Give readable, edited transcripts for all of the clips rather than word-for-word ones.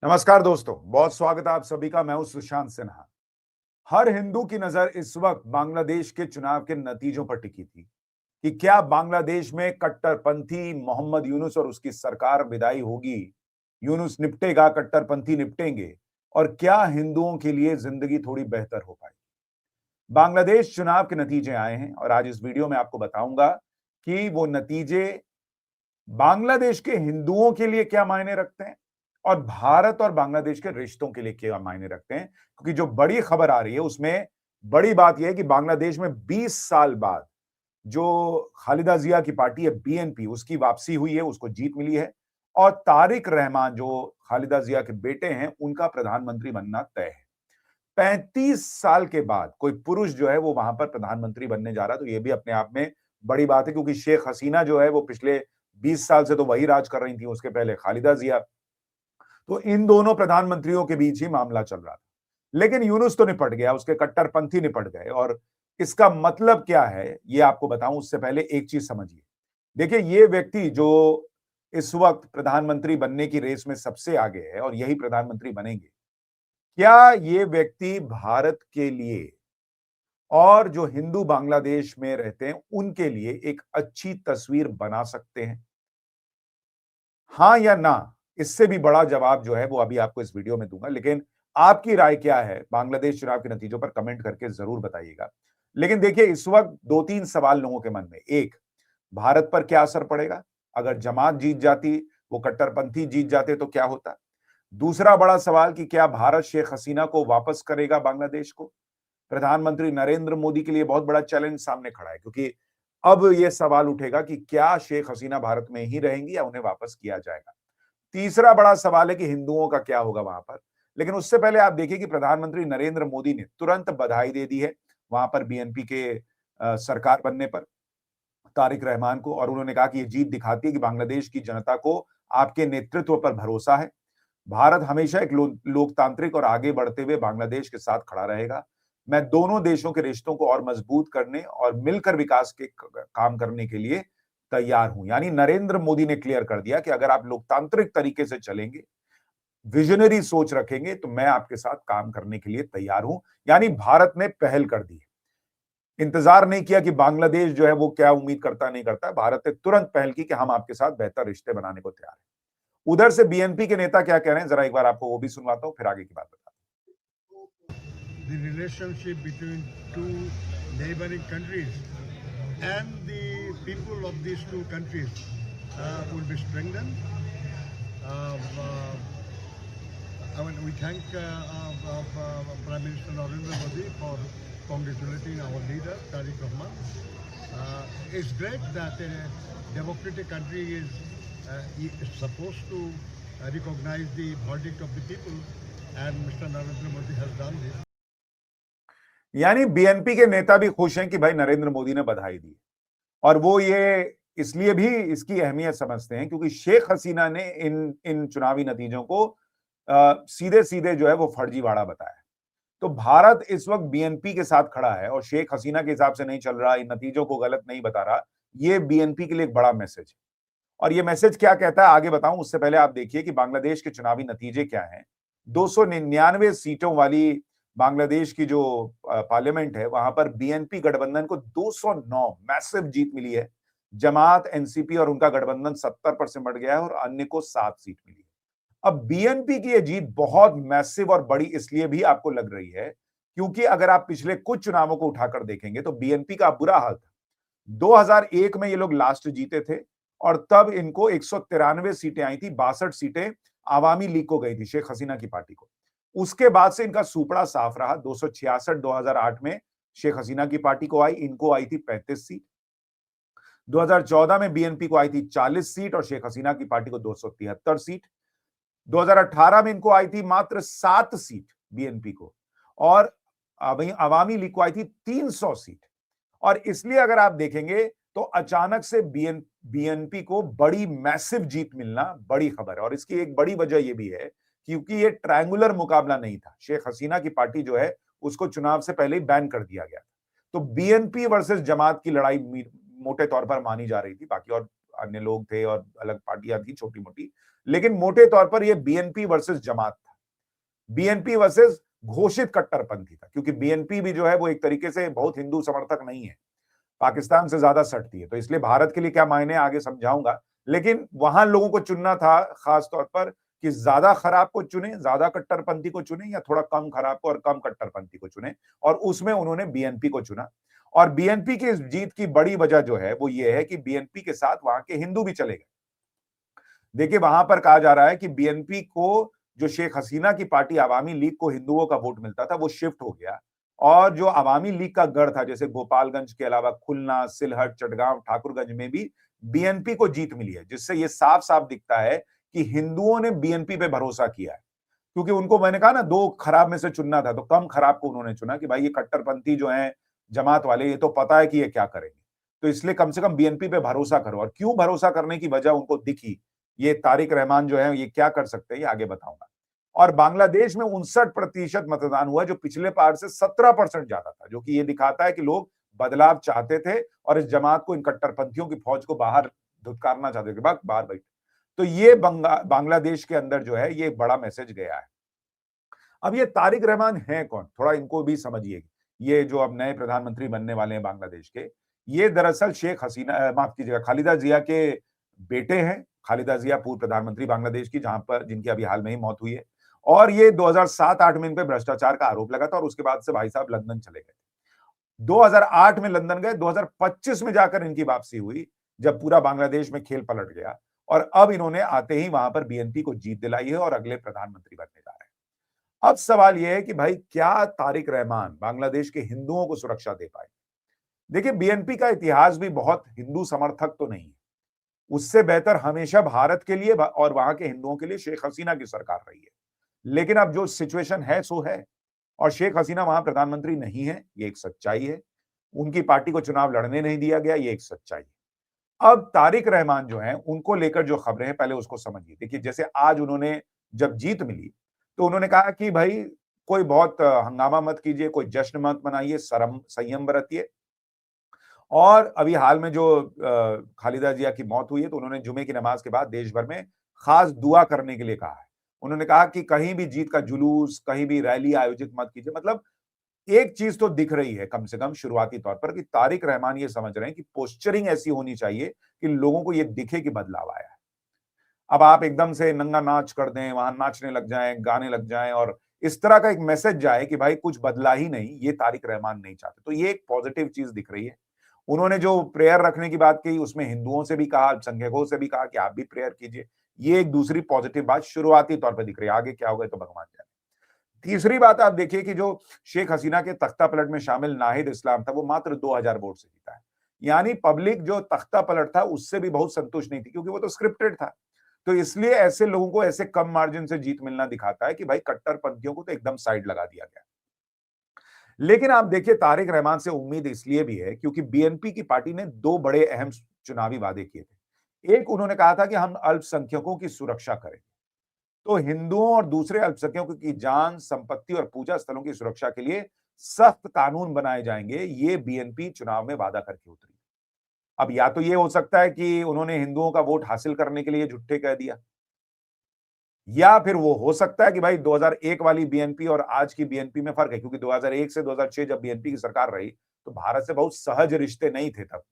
नमस्कार दोस्तों, बहुत स्वागत है आप सभी का। मैं हूं सुशांत सिन्हा। हर हिंदू की नजर इस वक्त बांग्लादेश के चुनाव के नतीजों पर टिकी थी कि क्या बांग्लादेश में कट्टरपंथी मोहम्मद यूनुस और उसकी सरकार विदाई होगी, यूनुस निपटेगा, कट्टरपंथी निपटेंगे और क्या हिंदुओं के लिए जिंदगी थोड़ी बेहतर हो पाएगी। बांग्लादेश चुनाव के नतीजे आए हैं और आज इस वीडियो में आपको बताऊंगा कि वो नतीजे बांग्लादेश के हिंदुओं के लिए क्या मायने रखते हैं और भारत और बांग्लादेश के रिश्तों के लिए क्या मायने रखते हैं। क्योंकि जो बड़ी खबर आ रही है उसमें बड़ी बात यह है कि बांग्लादेश में 20 साल बाद जो खालिदा जिया की पार्टी है बीएनपी, उसकी वापसी हुई है, उसको जीत मिली है और तारिक रहमान जो खालिदा जिया के बेटे हैं उनका प्रधानमंत्री बनना तय है। 35 साल के बाद कोई पुरुष जो है वो वहां पर प्रधानमंत्री बनने जा रहा है, तो ये भी अपने आप में बड़ी बात है। क्योंकि शेख हसीना जो है वो पिछले 20 साल से तो वही राज कर रही थी, उसके पहले खालिदा जिया। तो इन दोनों प्रधानमंत्रियों के बीच ही मामला चल रहा था। लेकिन यूनुस तो निपट गया, उसके कट्टरपंथी निपट गए। और इसका मतलब क्या है ये आपको बताऊं उससे पहले एक चीज समझिए। देखिए, ये व्यक्ति जो इस वक्त प्रधानमंत्री बनने की रेस में सबसे आगे है और यही प्रधानमंत्री बनेंगे, क्या ये व्यक्ति भारत के लिए और जो हिंदू बांग्लादेश में रहते हैं उनके लिए एक अच्छी तस्वीर बना सकते हैं? हाँ या ना? इससे भी बड़ा जवाब जो है वो अभी आपको इस वीडियो में दूंगा। लेकिन आपकी राय क्या है बांग्लादेश चुनाव के नतीजों पर कमेंट करके जरूर बताइएगा। लेकिन देखिए, इस वक्त दो तीन सवाल लोगों के मन में। एक, भारत पर क्या असर पड़ेगा? अगर जमात जीत जाती, वो कट्टरपंथी जीत जाते तो क्या होता? दूसरा बड़ा सवाल कि क्या भारत शेख हसीना को वापस करेगा बांग्लादेश को? प्रधानमंत्री नरेंद्र मोदी के लिए बहुत बड़ा चैलेंज सामने खड़ा है, क्योंकि अब यह सवाल उठेगा कि क्या शेख हसीना भारत में ही रहेंगी या उन्हें वापस किया जाएगा। तीसरा बड़ा सवाल है कि हिंदुओं का क्या होगा वहां पर। लेकिन उससे पहले आप देखिए कि प्रधानमंत्री नरेंद्र मोदी ने तुरंत बधाई दे दी है वहां पर बीएनपी के सरकार बनने पर तारिक रहमान को। और उन्होंने कहा कि ये जीत दिखाती है कि बांग्लादेश की जनता को आपके नेतृत्व पर भरोसा है। भारत हमेशा एक लोकतांत्रिक और आगे बढ़ते हुए बांग्लादेश के साथ खड़ा रहेगा। मैं दोनों देशों के रिश्तों को और मजबूत करने और मिलकर विकास के काम करने के लिए तैयार हूं। यानी नरेंद्र मोदी ने क्लियर कर दिया कि अगर आप लोकतांत्रिक तरीके से चलेंगे, विजनरी सोच रखेंगे, तो मैं आपके साथ काम करने के लिए तैयार हूं। यानी भारत ने पहल कर दी। इंतजार नहीं किया कि बांग्लादेश जो है वो क्या उम्मीद करता नहीं करता। भारत ने तुरंत पहल की कि हम आपके साथ बेहतर रिश्ते बनाने को तैयार हैं। उधर से बीएनपी के नेता क्या कह रहे हैं, जरा एक बार आपको वो भी सुनवाता हूं, फिर आगे की बात बताता the relationship between two neighboring countries and the people of these two countries will be strengthened. We thank Prime Minister Narendra Modi for congratulating our leader Tariq Rahman. It's great that a democratic country is supposed to recognize the verdict of the people, and Mr. Narendra Modi has done this. यानी BNP के नेता भी खुश हैं कि भाई नरेंद्र मोदी ने बधाई दी। और वो ये इसलिए भी इसकी अहमियत समझते हैं क्योंकि शेख हसीना ने इन इन चुनावी नतीजों को सीधे सीधे जो है वो फर्जीवाड़ा बताया। तो भारत इस वक्त बीएनपी के साथ खड़ा है और शेख हसीना के हिसाब से नहीं चल रहा, इन नतीजों को गलत नहीं बता रहा। ये बीएनपी के लिए एक बड़ा मैसेज है। और ये मैसेज क्या कहता है आगे बताऊं उससे पहले आप देखिए कि बांग्लादेश के चुनावी नतीजे क्या हैं। 299 सीटों वाली बांग्लादेश की जो पार्लियामेंट है, वहां पर बीएनपी गठबंधन को 209 मैसिव जीत मिली है। जमात, एनसीपी और उनका गठबंधन 70 पर सिमट गया है और अन्य को 7 सीट मिली है। अब बीएनपी की यह जीत बहुत मैसिव और बड़ी इसलिए भी आपको लग रही है क्योंकि अगर आप पिछले कुछ चुनावों को उठाकर देखेंगे तो बीएनपी का बुरा हाल था। 2001 में ये लोग लास्ट जीते थे और तब इनको 193 सीटें आई थी, 62 सीटें आवामी लीग को गई थी, शेख हसीना की पार्टी को। उसके बाद से इनका सुपड़ा साफ रहा। 266 2008 में शेख हसीना की पार्टी को आई, इनको आई थी 35 सीट। 2014 में बीएनपी को आई थी 40 सीट और शेख हसीना की पार्टी को 273 सीट। 2018 में इनको आई थी मात्र 7 सीट बीएनपी को, और वहीं आवामी लीग को आई थी 300 सीट। और इसलिए अगर आप देखेंगे तो अचानक से बीएनपी को बड़ी मैसिव जीत मिलना बड़ी खबर है। और इसकी एक बड़ी वजह यह भी है क्योंकि ये ट्रायंगुलर मुकाबला नहीं था। शेख हसीना की पार्टी जो है उसको चुनाव से पहले ही बैन कर दिया गया। तो बीएनपी वर्सेस जमात की लड़ाई मोटे तौर पर मानी जा रही थी। बाकी और अन्य लोग थे और अलग पार्टियां थी छोटी मोटी, लेकिन मोटे तौर पर यह बीएनपी वर्सेस जमात था, बीएनपी वर्सेस घोषित कट्टरपंथी था, क्योंकि बीएनपी भी जो है वो एक तरीके से बहुत हिंदू समर्थक नहीं है, पाकिस्तान से ज्यादा सटती है, तो इसलिए भारत के लिए क्या मायने आगे समझाऊंगा। लेकिन वहां लोगों को चुनना था खास तौर पर कि ज्यादा खराब को चुने, ज्यादा कट्टरपंथी को चुने, या थोड़ा कम खराब को और कम कट्टरपंथी को चुने, और उसमें उन्होंने बीएनपी को चुना। और बीएनपी की इस जीत की बड़ी वजह जो है वो ये है कि बीएनपी के साथ वहां के हिंदू भी चले गए। देखिए वहां पर कहा जा रहा है कि बीएनपी को, जो शेख हसीना की पार्टी अवामी लीग को हिंदुओं का वोट मिलता था, वो शिफ्ट हो गया, और जो अवामी लीग का गढ़ था, जैसे गोपालगंज के अलावा खुलना, सिलहट, चटगांव, ठाकुरगंज में भी बीएनपी को जीत मिली है, जिससे ये साफ साफ दिखता है कि हिंदुओं ने बीएनपी पे भरोसा किया है। क्योंकि उनको, मैंने कहा ना, दो खराब में से चुनना था, तो कम खराब को उन्होंने चुना कि भाई ये कट्टरपंथी जो है जमात वाले, ये तो पता है कि ये क्या करेंगे, तो इसलिए कम से कम बीएनपी पे भरोसा करो। और क्यों भरोसा करने की वजह उनको दिखी, ये तारिक रहमान जो है ये क्या कर सकते हैं, ये आगे बताऊंगा। और बांग्लादेश में 59% मतदान हुआ, जो पिछले बार से 17% ज्यादा था, जो कि ये दिखाता है कि लोग बदलाव चाहते थे और इस जमात को, इन कट्टरपंथियों की फौज को बाहर धुतकारना चाहते थे, बाहर बैठ। तो ये बांग्लादेश के अंदर जो है ये बड़ा मैसेज गया है। अब ये तारिक रहमान है कौन, थोड़ा इनको भी समझिए। ये जो अब नए प्रधानमंत्री बनने वाले हैं बांग्लादेश के, ये दरअसल शेख हसीना, माफ कीजिएगा, खालिदा जिया के बेटे हैं। खालिदा जिया पूर्व प्रधानमंत्री बांग्लादेश की, जहां पर जिनकी अभी हाल में ही मौत हुई है। और ये 2007-8 में इन पे भ्रष्टाचार का आरोप लगा था, और उसके बाद से भाई साहब लंदन चले गए। 2008 में लंदन गए, 2025 में जाकर इनकी वापसी हुई, जब पूरा बांग्लादेश में खेल पलट गया, और अब इन्होंने आते ही वहां पर बीएनपी को जीत दिलाई है और अगले प्रधानमंत्री बनने जा रहे हैं। अब सवाल यह है कि भाई क्या तारिक रहमान बांग्लादेश के हिंदुओं को सुरक्षा दे पाए? देखिए बीएनपी का इतिहास भी बहुत हिंदू समर्थक तो नहीं है, उससे बेहतर हमेशा भारत के लिए और वहां के हिंदुओं के लिए शेख हसीना की सरकार रही है। लेकिन अब जो सिचुएशन है सो है, और शेख हसीना वहां प्रधानमंत्री नहीं है, ये एक सच्चाई है। उनकी पार्टी को चुनाव लड़ने नहीं दिया गया, ये एक सच्चाई है। अब तारिक रहमान जो है, उनको लेकर जो खबरें हैं, पहले उसको समझिए। देखिए जैसे आज उन्होंने जब जीत मिली, तो उन्होंने कहा कि भाई कोई बहुत हंगामा मत कीजिए, कोई जश्न मत मनाइए, संयम बरतिए। और अभी हाल में जो खालिदा जिया की मौत हुई है, तो उन्होंने जुमे की नमाज के बाद देश भर में खास दुआ करने के लिए कहा है। उन्होंने कहा कि कहीं भी जीत का जुलूस, कहीं भी रैली आयोजित मत कीजिए। मतलब एक चीज तो दिख रही है कम से कम शुरुआती तौर पर, कि तारिक रहमान ये समझ रहे हैं कि पोस्चरिंग ऐसी होनी चाहिए कि लोगों को ये दिखे कि बदलाव आया है। अब आप एकदम से नंगा नाच कर दें, वहां नाचने लग जाएं, गाने लग जाएं, और इस तरह का एक मैसेज जाए कि भाई कुछ बदला ही नहीं, ये तारिक रहमान नहीं चाहते। तो ये एक पॉजिटिव चीज दिख रही है। उन्होंने जो प्रेयर रखने की बात कही, उसमें हिंदुओं से भी कहा, अल्पसंख्यकों से भी कहा कि आप भी प्रेयर कीजिए। ये एक दूसरी पॉजिटिव बात शुरुआती तौर पर दिख रही है, आगे क्या होगा तो भगवान जाने। तीसरी बात आप देखिए कि जो शेख हसीना के तख्ता पलट में शामिल नाहिद इस्लाम था, वो मात्र 2000 वोट से जीता है। यानी पब्लिक जो तख्ता पलट था उससे भी बहुत संतुष्ट नहीं थी, क्योंकि वो तो स्क्रिप्टेड था। तो इसलिए ऐसे लोगों को ऐसे कम मार्जिन से जीत मिलना दिखाता है कि भाई कट्टरपंथियों को तो एकदम साइड लगा दिया गया। लेकिन आप देखिए तारिक रहमान से उम्मीद इसलिए भी है क्योंकि बीएनपी की पार्टी ने दो बड़े अहम चुनावी वादे किए थे। एक, उन्होंने कहा था कि हम अल्पसंख्यकों की सुरक्षा करेंगे, तो हिंदुओं और दूसरे अल्पसंख्यकों की जान, संपत्ति और पूजा स्थलों की सुरक्षा के लिए सख्त कानून बनाए जाएंगे, ये बीएनपी चुनाव में वादा करके उतरी। अब या तो ये हो सकता है कि उन्होंने हिंदुओं का वोट हासिल करने के लिए झूठे कह दिया, या फिर वो हो सकता है कि भाई 2001 वाली बीएनपी और आज की बीएनपी में फर्क है, क्योंकि 2001 से 2006 जब बीएनपी की सरकार रही, तो भारत से बहुत सहज रिश्ते नहीं थे तब।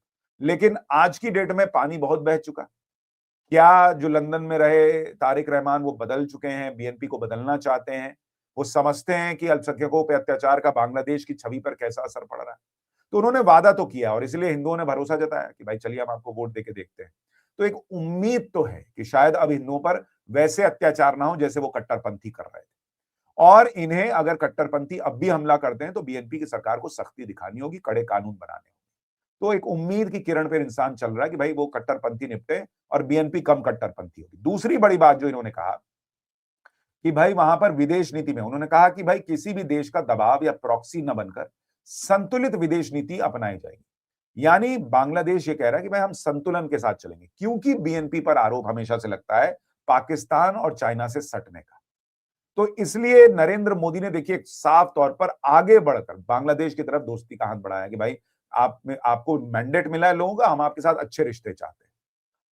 लेकिन आज की डेट में पानी बहुत बह चुका। क्या जो लंदन में रहे तारिक रहमान वो बदल चुके हैं, बीएनपी को बदलना चाहते हैं? वो समझते हैं कि अल्पसंख्यकों पे अत्याचार का बांग्लादेश की छवि पर कैसा असर पड़ रहा है। तो उन्होंने वादा तो किया, और इसलिए हिंदुओं ने भरोसा जताया कि भाई चलिए हम आपको वोट देके देखते हैं। तो एक उम्मीद तो है कि शायद अब हिंदुओं पर वैसे अत्याचार ना हो जैसे वो कट्टरपंथी कर रहे थे, और इन्हें अगर कट्टरपंथी अब भी हमला करते हैं तो बीएनपी की सरकार को सख्ती दिखानी होगी, कड़े कानून बनाने होंगे। तो एक उम्मीद की किरण पर इंसान चल रहा है कि भाई वो कट्टरपंथी निपटे और बीएनपी कम कट्टरपंथी होगी। दूसरी बड़ी बात जो इन्होंने कहा कि भाई वहां पर विदेश नीति में, उन्होंने कहा कि भाई किसी भी देश का दबाव या प्रॉक्सी न बनकर संतुलित विदेश नीति अपनाई जाएगी। यानी बांग्लादेश ये कह रहा है कि भाई हम संतुलन के साथ चलेंगे, क्योंकि बीएनपी पर आरोप हमेशा से लगता है पाकिस्तान और चाइना से सटने का। तो इसलिए नरेंद्र मोदी ने देखिए साफ तौर पर आगे बढ़कर बांग्लादेश की तरफ दोस्ती का हाथ बढ़ाया कि भाई आपको मैंडेट मिला है लोगों का, हम आपके साथ अच्छे रिश्ते चाहते हैं।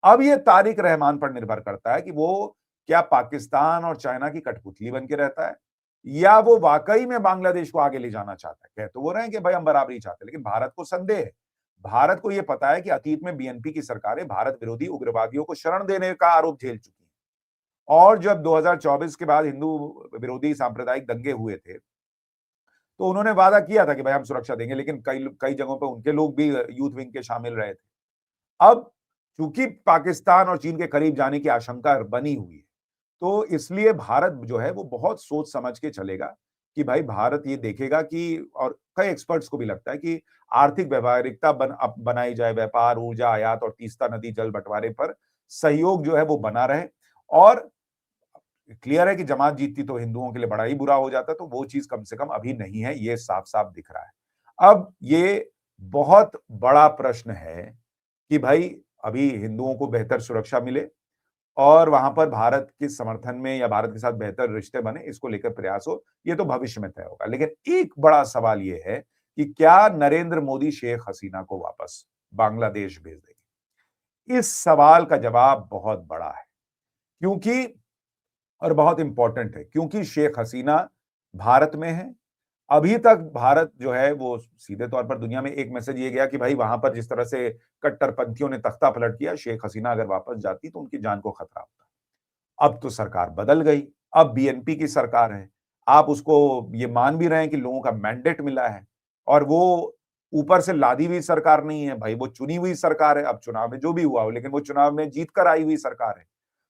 अब ये तारिक रहमान पर निर्भर करता है कि वो क्या पाकिस्तान और चाइना की कठपुतली बन के रहता है, या वो वाकई में बांग्लादेश को आगे ले जाना चाहता है? कह तो वो रहे हैं कि भाई हम बराबरी चाहते हैं, लेकिन भारत को संदेह है। भारत को यह पता है कि अतीत में बीएनपी की सरकारें भारत विरोधी उग्रवादियों को शरण देने का आरोप झेल चुकी हैं। और जब 2024 के बाद हिंदू विरोधी सांप्रदायिक दंगे हुए थे, तो उन्होंने वादा किया था कि भाई हम सुरक्षा देंगे, लेकिन कई कई जगहों पर उनके लोग भी यूथ विंग के शामिल रहे थे। अब चूंकि पाकिस्तान और चीन के करीब जाने की आशंका बनी हुई है, तो इसलिए भारत जो है वो बहुत सोच समझ के चलेगा कि भाई भारत ये देखेगा कि, और कई एक्सपर्ट्स को भी लगता है कि आर्थिक व्यावहारिकता बनाई जाए, व्यापार, ऊर्जा आयात और तीस्ता नदी जल बंटवारे पर सहयोग जो है वो बना रहे। और क्लियर है कि जमात जीतती तो हिंदुओं के लिए बड़ा ही बुरा हो जाता, तो वो चीज कम से कम अभी नहीं है, ये साफ साफ दिख रहा है। अब ये बहुत बड़ा प्रश्न है कि भाई अभी हिंदुओं को बेहतर सुरक्षा मिले और वहां पर भारत के समर्थन में या भारत के साथ बेहतर रिश्ते बने, इसको लेकर प्रयास हो, ये तो भविष्य में तय होगा। लेकिन एक बड़ा सवाल ये है कि क्या नरेंद्र मोदी शेख हसीना को वापस बांग्लादेश भेज देंगे? इस सवाल का जवाब बहुत बड़ा है, क्योंकि, और बहुत इंपॉर्टेंट है, क्योंकि शेख हसीना भारत में है। अभी तक भारत जो है वो सीधे तौर पर दुनिया में एक मैसेज ये गया कि भाई वहां पर जिस तरह से कट्टरपंथियों ने तख्ता पलट किया, शेख हसीना अगर वापस जाती तो उनकी जान को खतरा होता। अब तो सरकार बदल गई, अब बीएनपी की सरकार है। आप उसको ये मान भी रहे हैं कि लोगों का मैंडेट मिला है, और वो ऊपर से लादी हुई सरकार नहीं है भाई, वो चुनी हुई सरकार है। अब चुनाव में जो भी हुआ हो, लेकिन वो चुनाव में जीत कर आई हुई सरकार है।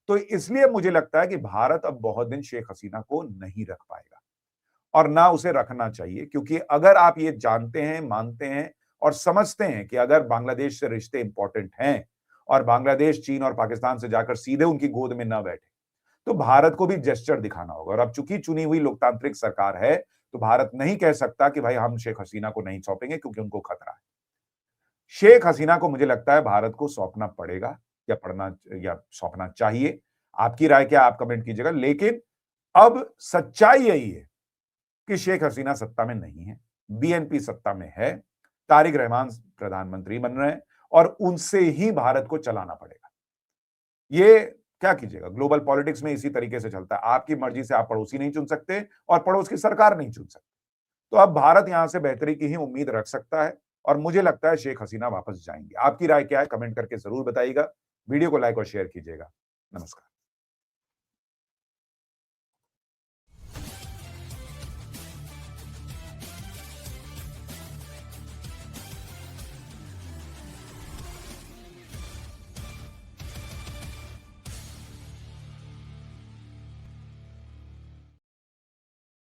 तो इसलिए मुझे लगता है कि भारत अब बहुत दिन शेख हसीना को नहीं रख पाएगा, और ना उसे रखना चाहिए, क्योंकि अगर आप ये जानते हैं, मानते हैं और समझते हैं कि अगर बांग्लादेश से रिश्ते इंपॉर्टेंट हैं और बांग्लादेश चीन और पाकिस्तान से जाकर सीधे उनकी गोद में न बैठे, तो भारत को भी जेस्चर दिखाना होगा। और अब चूंकि चुनी हुई लोकतांत्रिक सरकार है, तो भारत नहीं कह सकता कि भाई हम शेख हसीना को नहीं सौंपेंगे, क्योंकि उनको खतरा है। शेख हसीना को मुझे लगता है भारत को सौंपना पड़ेगा, या पड़ना, या सौंपना चाहिए। आपकी राय क्या, आप कमेंट कीजिएगा। लेकिन अब सच्चाई यही है कि शेख हसीना सत्ता में नहीं है, बीएनपी सत्ता में है, तारिक रहमान प्रधानमंत्री बन रहे हैं, और उनसे ही भारत को चलाना पड़ेगा। ये क्या कीजिएगा, ग्लोबल पॉलिटिक्स में इसी तरीके से चलता है। आपकी मर्जी से आप पड़ोसी नहीं चुन सकते और पड़ोस की सरकार नहीं चुन सकते। तो अब भारत यहां से बेहतरी की ही उम्मीद रख सकता है, और मुझे लगता है शेख हसीना वापस जाएंगे। आपकी राय क्या है, कमेंट करके जरूर बताइएगा। वीडियो को लाइक और शेयर कीजिएगा। नमस्कार।